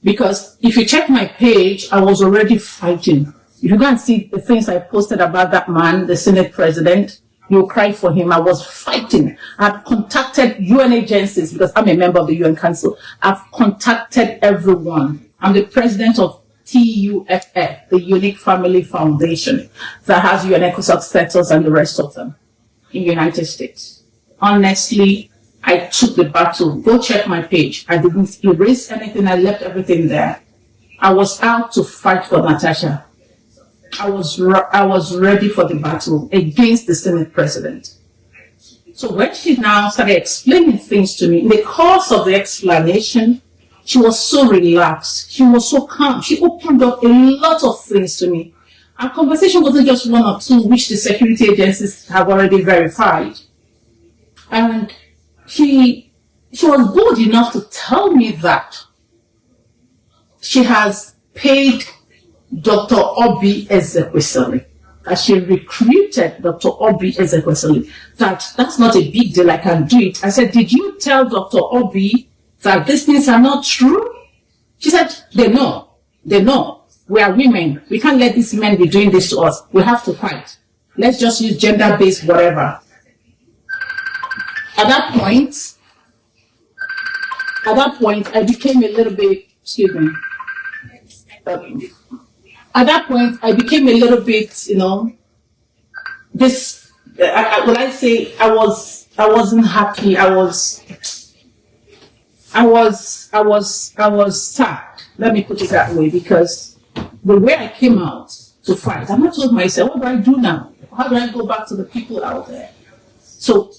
Because if you check my page, I was already fighting. If you go and see the things I posted about that man, the Senate president, you'll cry for him. I was fighting. I've contacted UN agencies because I'm a member of the UN Council. I've contacted everyone. I'm the president of TUFF, the Unique Family Foundation, that has UN status and the rest of them in the United States. Honestly, I took the battle. Go check my page. I didn't erase anything. I left everything there. I was out to fight for Natasha. I was ready for the battle against the Senate president. So when she now started explaining things to me, in the course of the explanation, she was so relaxed. She was so calm. She opened up a lot of things to me. Our conversation wasn't just one or two, which the security agencies have already verified. And she was bold enough to tell me that she has paid Dr. Obi Ezekwesili, that she recruited Dr. Obi Ezekwesili, that's not a big deal, I can do it. I said, did you tell Dr. Obi that these things are not true? She said, they know. We are women. We can't let these men be doing this to us. We have to fight. Let's just use gender-based whatever. At that point, I became a little bit, at that point, I became a little bit, I wasn't happy. I was sad. Let me put it that way, because the way I came out to fight, I'm not told myself, what do I do now? How do I go back to the people out there? So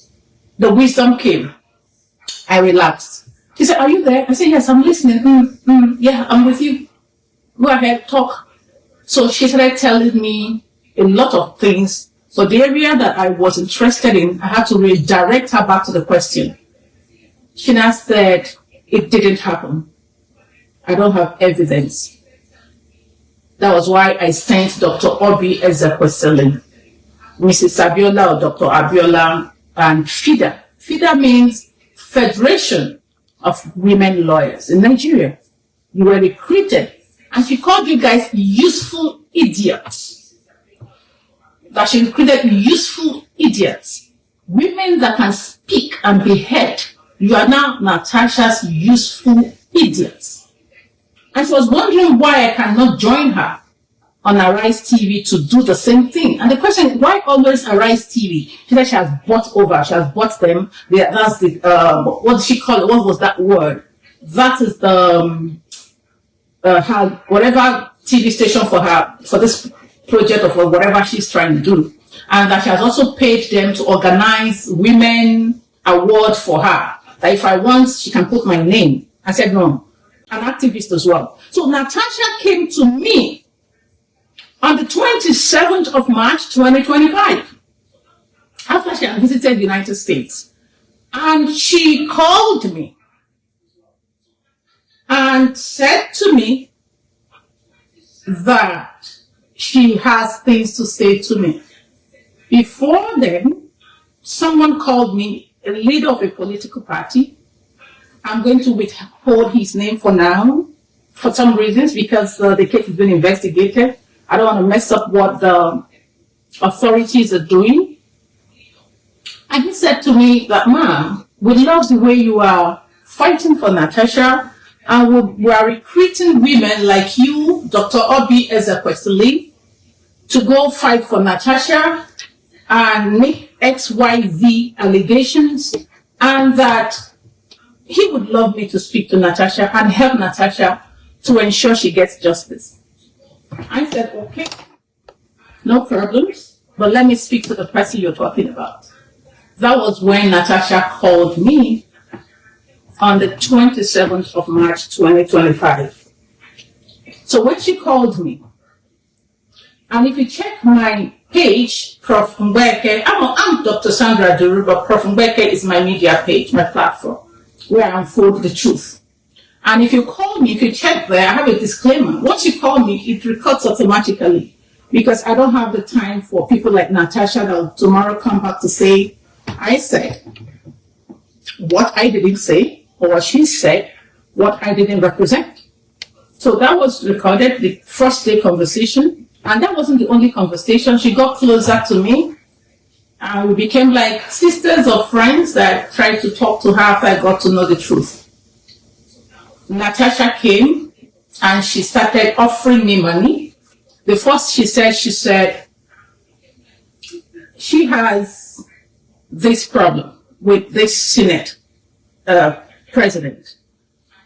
the wisdom came. I relaxed. She said, are you there? I said, yes, I'm listening. Yeah, I'm with you. Go ahead, talk. So she started telling me a lot of things. So the area that I was interested in, I had to redirect her back to the question. She now said, it didn't happen. I don't have evidence. That was why I sent Dr. Obi Ezekwesili, Mrs. Abiola or Dr. Abiola, and FIDA. FIDA means Federation of Women Lawyers in Nigeria. You were recruited, and she called you guys useful idiots. That she recruited useful idiots. Women that can speak and be heard. You are now Natasha's useful idiots. And she was wondering why I cannot join her on Arise TV to do the same thing. And the question, why always Arise TV? She said she has bought them. That's the, what did she call it? What was that word? That is the, her, whatever TV station for this project or for whatever she's trying to do. And that she has also paid them to organize women award for her. That if I want, she can put my name. I said, no. An activist as well. So Natasha came to me on the 27th of March, 2025, after she had visited the United States. And she called me and said to me that she has things to say to me. Before then, someone called me, a leader of a political party. I'm going to withhold his name for now, for some reasons, because the case has been investigated. I don't want to mess up what the authorities are doing. And he said to me that, ma'am, we love the way you are fighting for Natasha, and we are recruiting women like you, Dr. Obi Ezekwesili, to go fight for Natasha and make XYZ allegations, and that he would love me to speak to Natasha and help Natasha to ensure she gets justice. I said, okay, no problems, but let me speak to the person you're talking about. That was when Natasha called me on the 27th of March, 2025. So when she called me, and if you check my page, Prof. Mbeke, I'm Dr. Sandra Duru, but Prof. Mbeke is my media page, my platform, where I unfold the truth. And if you call me, if you check there, I have a disclaimer. Once you call me, it records automatically, because I don't have the time for people like Natasha that will tomorrow come back to say, I said what I didn't say, or what she said, what I didn't represent. So that was recorded, the first day conversation. And that wasn't the only conversation. She got closer to me. And we became like sisters or friends that tried to talk to her after I got to know the truth. Natasha came and she started offering me money. The first she said, she has this problem with this Senate president,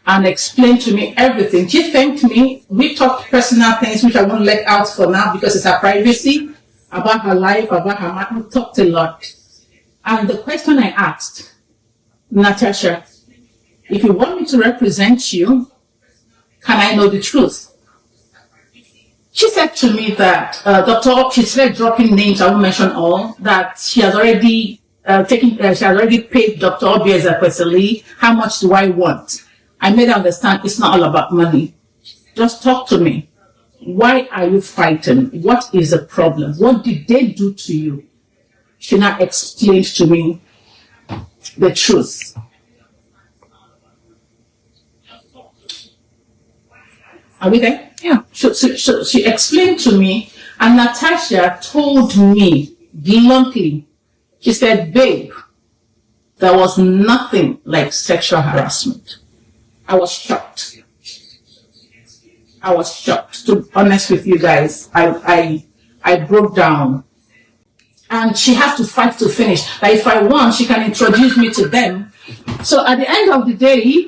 and explained to me everything. She thanked me. We talked personal things, which I won't let out for now because it's her privacy, about her life, about her mom. We talked a lot. And the question I asked, Natasha, if you want me to represent you, can I know the truth? She said to me that she started dropping names, I won't mention all, that she has already paid Dr. Akpoti-Uduaghan. How much do I want? I made her understand it's not all about money. Just talk to me. Why are you fighting? What is the problem? What did they do to you? She now explained to me the truth. Are we there? Yeah. So she explained to me, and Natasha told me bluntly, she said, babe, there was nothing like sexual harassment. I was shocked. I was shocked. To be honest with you guys, I broke down. And she has to fight to finish. Like if I want, she can introduce me to them. So at the end of the day,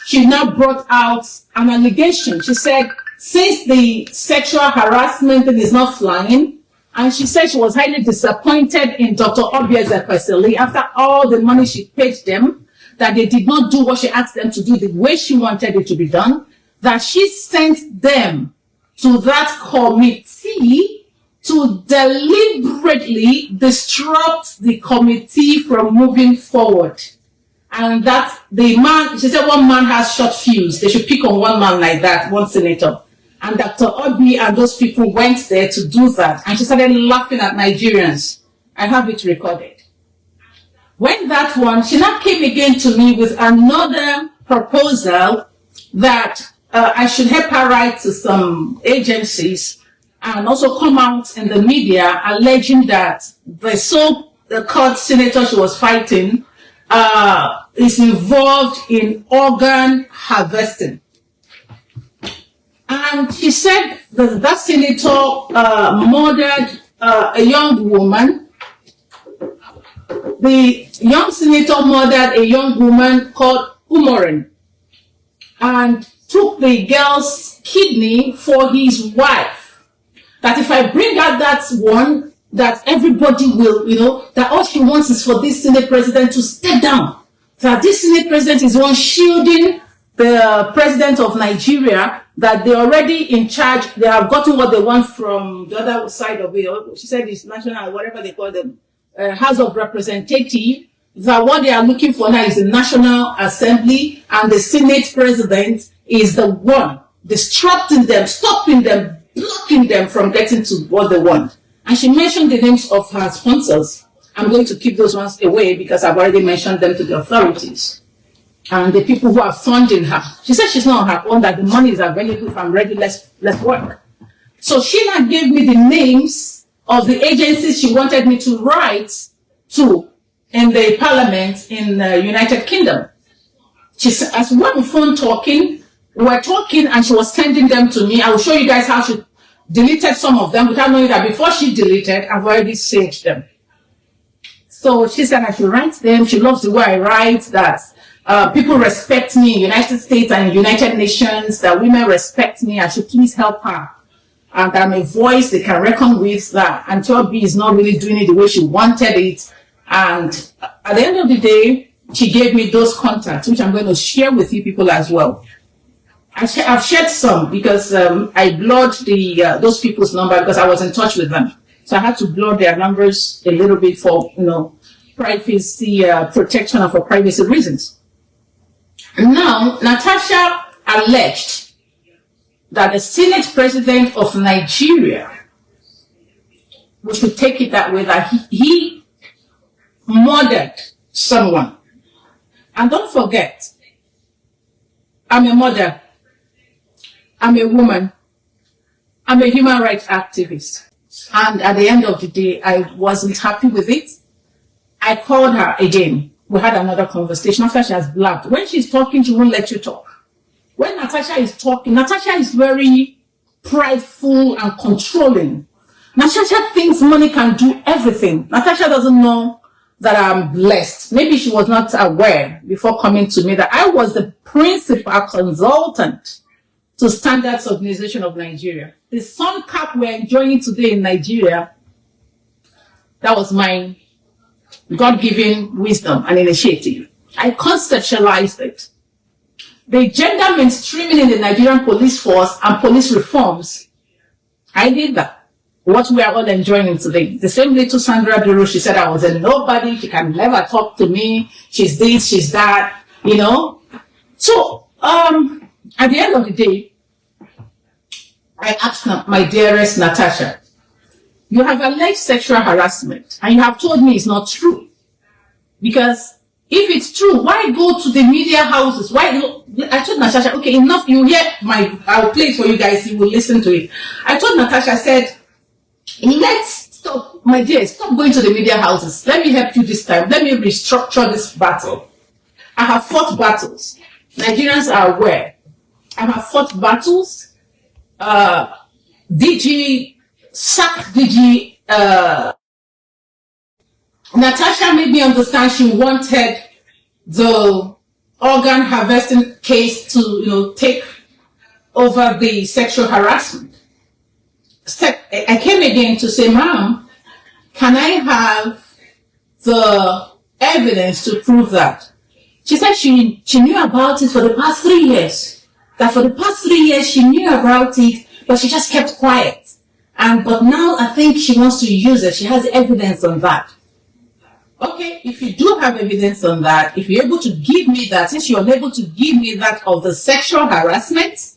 she now brought out an allegation. She said, since the sexual harassment thing is not flying, and she said she was highly disappointed in Dr. Akpoti-Uduaghan after all the money she paid them, that they did not do what she asked them to do the way she wanted it to be done, that she sent them to that committee to deliberately disrupt the committee from moving forward. And that the man, she said one man has short fuse. They should pick on one man like that, one senator. And Dr. Obi and those people went there to do that. And she started laughing at Nigerians. I have it recorded. When that one, she now came again to me with another proposal that I should help her write to some agencies and also come out in the media alleging that the so-called senator she was fighting is involved in organ harvesting. And she said that that senator murdered a young woman. The young senator murdered a young woman called Umoren and took the girl's kidney for his wife. That if I bring out that one, that everybody will, that all she wants is for this Senate president to step down. That this Senate president is one shielding the president of Nigeria, that they're already in charge. They have gotten what they want from the other side of it. She said it's national, whatever they call them, House of Representatives. That what they are looking for now is the National Assembly, and the Senate president is the one disrupting them, stopping them, blocking them from getting to what they want. And she mentioned the names of her sponsors. I'm going to keep those ones away because I've already mentioned them to the authorities. And the people who are funding her. She said she's not on her own, that the money is available if I'm ready, let's work. So she now gave me the names of the agencies she wanted me to write to in the parliament in the United Kingdom. She said, as we were on the phone talking, we were talking and she was sending them to me. I will show you guys how she deleted some of them without knowing that before she deleted, I've already saved them. So she said I should write them. She loves the way I write, that people respect me in United States and United Nations, that women respect me. I should please help her. And I'm a voice they can reckon with, that Antiobi is not really doing it the way she wanted it. And at the end of the day, she gave me those contacts, which I'm going to share with you people as well. I've shared some because I blurred those people's number because I was in touch with them. So I had to blur their numbers a little bit for, privacy, protection and for privacy reasons. Now, Natasha alleged that the Senate president of Nigeria, we should take it that way, that he murdered someone. And don't forget, I'm a mother. I'm a woman. I'm a human rights activist. And at the end of the day, I wasn't happy with it. I called her again. We had another conversation after she has blabbed. When she's talking, she won't let you talk. When Natasha is talking, Natasha is very prideful and controlling. Natasha thinks money can do everything. Natasha doesn't know that I'm blessed. Maybe she was not aware before coming to me that I was the principal consultant to Standards Organization of Nigeria. The sun cap we're enjoying today in Nigeria, that was my God-given wisdom and initiative. I conceptualized it. The gender mainstreaming in the Nigerian police force and police reforms, I did that. What we are all enjoying today. The same little Sandra Duro, she said I was a nobody, she can never talk to me, she's this, she's that, you know. So, at the end of the day, I asked my dearest Natasha, you have alleged sexual harassment and you have told me it's not true. Because if it's true, why go to the media houses? Why? I told Natasha, okay, enough, you hear I'll play it for you guys, you will listen to it. I told Natasha, I said, let's stop, my dear, stop going to the media houses. Let me help you this time. Let me restructure this battle. I have fought battles. Nigerians are aware. I have fought battles. Natasha made me understand she wanted the organ harvesting case to, you know, take over the sexual harassment. I came again to say, Mom, can I have the evidence to prove that? She said she knew about it for the past 3 years. That for the past 3 years she knew about it, but she just kept quiet. But now I think she wants to use it. She has evidence on that. Okay, if you do have evidence on that, if you're able to give me that, since you're unable to give me that of the sexual harassment,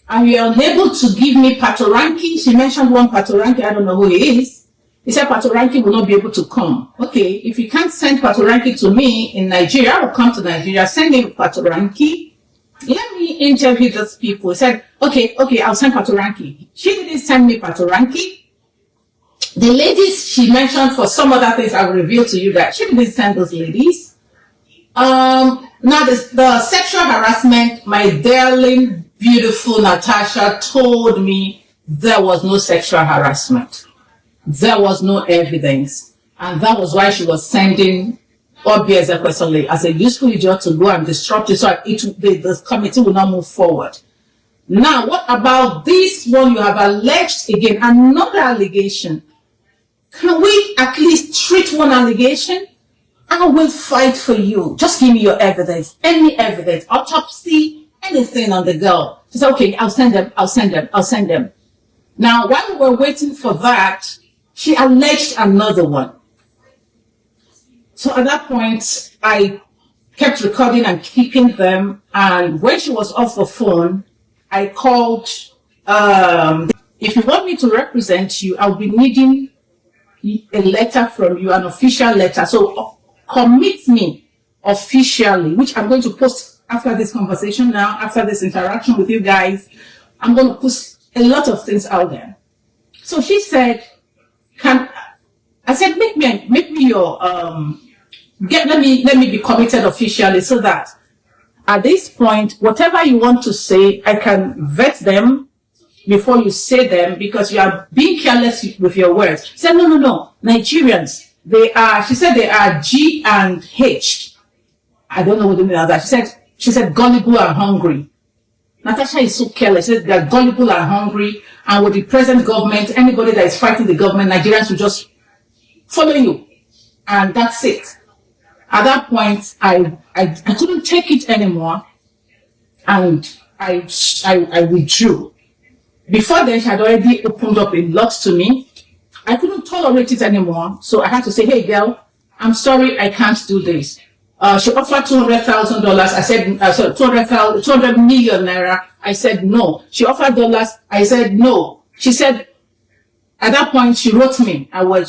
and you're unable to give me Patoranki, she mentioned one Patoranki, I don't know who he is. He said Patoranki will not be able to come. Okay, if you can't send Patoranki to me in Nigeria, I will come to Nigeria, send him Patoranki. Let me interview those people. He said, okay, I'll send Patoranki. She didn't send me Patoranki. The ladies she mentioned for some other things, I will reveal to you that she didn't send those ladies. Now the sexual harassment, my darling, beautiful Natasha told me there was no sexual harassment. There was no evidence. And that was why she was sending Obi Ezekwesili as a useful idiot to go and disrupt it so the committee will not move forward. Now, what about this one you have alleged again? Another allegation. Can we at least treat one allegation? I will fight for you. Just give me your evidence. Any evidence. Autopsy. Anything on the girl. She said, okay, I'll send them. Now, while we were waiting for that, she alleged another one. So at that point, I kept recording and keeping them. And when she was off the phone, I called, if you want me to represent you, I'll be needing a letter from you, an official letter. So commit me officially, which I'm going to post after this conversation now, after this interaction with you guys. I'm going to post a lot of things out there. So she said, I said, make me your, let me be committed officially so that at this point, whatever you want to say, I can vet them before you say them because you are being careless with your words. She said, no, Nigerians, she said they are G and H. I don't know what they mean by that. She said gullible and hungry. Natasha is so careless. She said they are gullible and hungry, and with the present government, anybody that is fighting the government, Nigerians will just follow you. And that's it. At that point, I couldn't take it anymore, and I withdrew. Before then, she had already opened up a lot to me. I couldn't tolerate it anymore, so I had to say, hey girl, I'm sorry, I can't do this. She offered $200,000. I said, 200 million naira. I said no. She offered dollars. I said no. She said, at that point, she wrote me. I will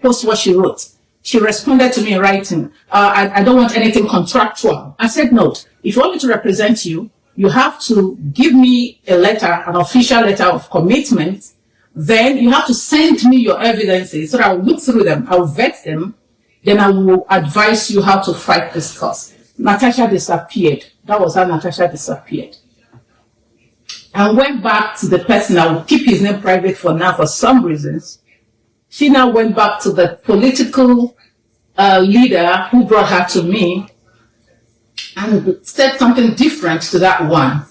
post what she wrote. She responded to me in writing. I don't want anything contractual. I said no. If you want me to represent you, you have to give me a letter, an official letter of commitment. Then you have to send me your evidences so that I'll look through them, I'll vet them, then I will advise you how to fight this cause. Natasha disappeared. That was how Natasha disappeared. I went back to the person, I will keep his name private for now for some reasons. She now went back to the political leader who brought her to me and said something different to that one.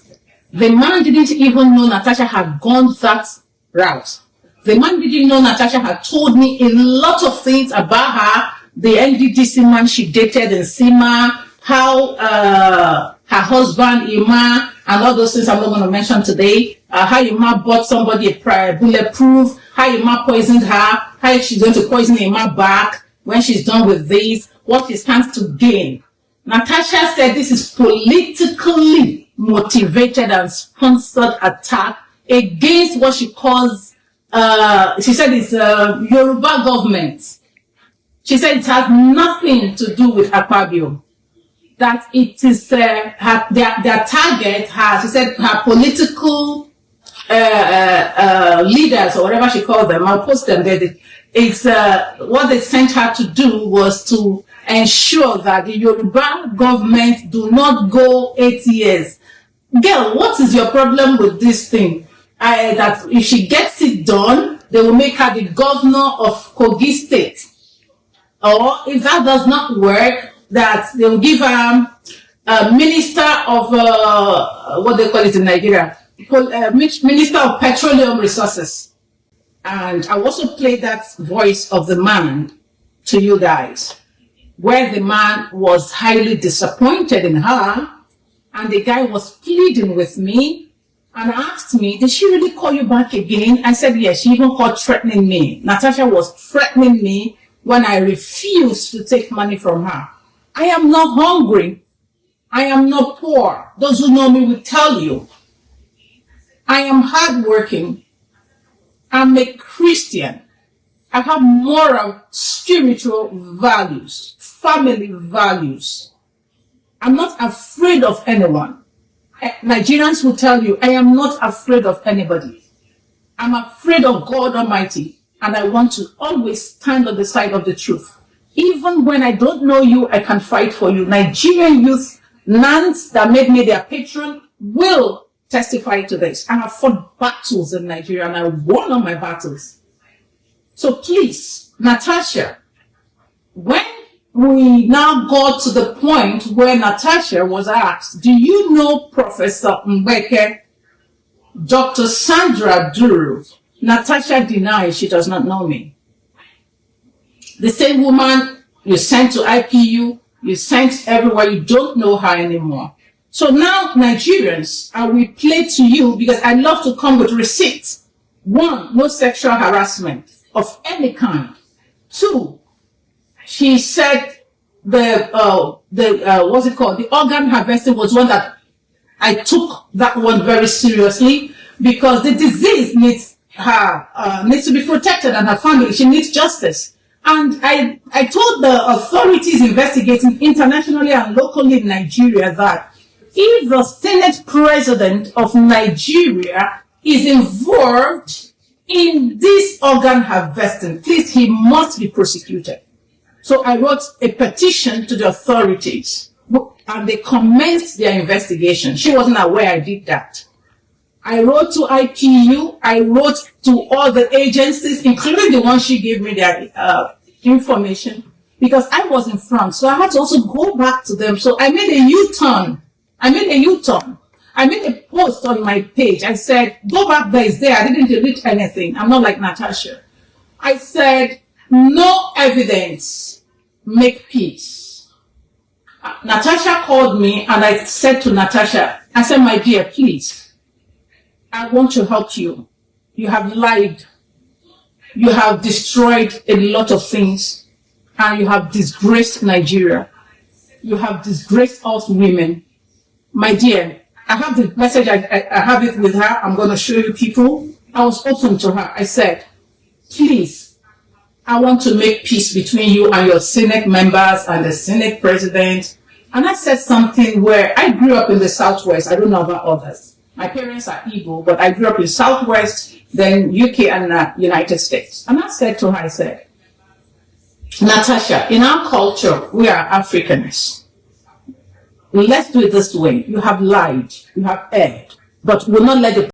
The man didn't even know Natasha had gone that route. The man didn't know Natasha had told me a lot of things about her, the NDDC man she dated in Sima, how her husband, Ima, and all those things I'm not going to mention today, how Ima bought somebody a bulletproof, how Ima poisoned her, how she's going to poison Ima back when she's done with this, what she stands to gain. Natasha said this is politically motivated and sponsored attack against what she calls, she said it's Yoruba government. She said it has nothing to do with Akpabio. That it is their target has, she said, her political leaders or whatever she called them. I'll post them there. It's what they sent her to do was to ensure that the Yoruba government do not go 8 years. Girl, what is your problem with this thing? That if she gets it done, they will make her the governor of Kogi State. Or if that does not work, that they will give her minister of, what they call it in Nigeria, Minister of Petroleum Resources. And I also played that voice of the man to you guys, where the man was highly disappointed in her, and the guy was pleading with me and asked me, did she really call you back again? I said, yes, she even called threatening me. Natasha was threatening me when I refused to take money from her. I am not hungry. I am not poor. Those who know me will tell you. I am hardworking. I'm a Christian. I have moral, spiritual values, family values. I'm not afraid of anyone. Nigerians will tell you, I am not afraid of anybody. I'm afraid of God Almighty, and I want to always stand on the side of the truth. Even when I don't know you, I can fight for you. Nigerian youth, nuns that made me their patron, will testify to this. I have fought battles in Nigeria and I won on my battles. So please, Natasha, when we now got to the point where Natasha was asked, do you know Professor Mbeke, Dr. Sandra Duru? Natasha denies she does not know me. The same woman you sent to IPU, you sent everywhere, you don't know her anymore. So now, Nigerians, I will play to you because I love to come with receipts. 1, no sexual harassment of any kind. 2, she said what's it called? The organ harvesting was one that I took that one very seriously because the disease needs to be protected and her family. She needs justice. And I told the authorities investigating internationally and locally in Nigeria that if the Senate President of Nigeria is involved in this organ harvesting, please, he must be prosecuted. So I wrote a petition to the authorities and they commenced their investigation. She wasn't aware I did that. I wrote to IPU, I wrote to all the agencies, including the one she gave me their information, because I was in front. So I had to also go back to them. So I made a U-turn. I made a post on my page. I said, go back there, it's there. I didn't delete anything. I'm not like Natasha. I said, no evidence, make peace. Natasha called me and I said to Natasha, I said, my dear, please, I want to help you. You have lied. You have destroyed a lot of things. And you have disgraced Nigeria. You have disgraced us women. My dear, I have the message. I have it with her. I'm going to show you people. I was open to her. I said, please, I want to make peace between you and your Senate members and the Senate President And I said something where I grew up in the Southwest. I don't know about others. My parents are Igbo, but I grew up in Southwest, then UK and United States. And I said to her, I said, Natasha, in our culture, we are Africans. Let's do it this way. You have lied, you have erred, but we'll not let the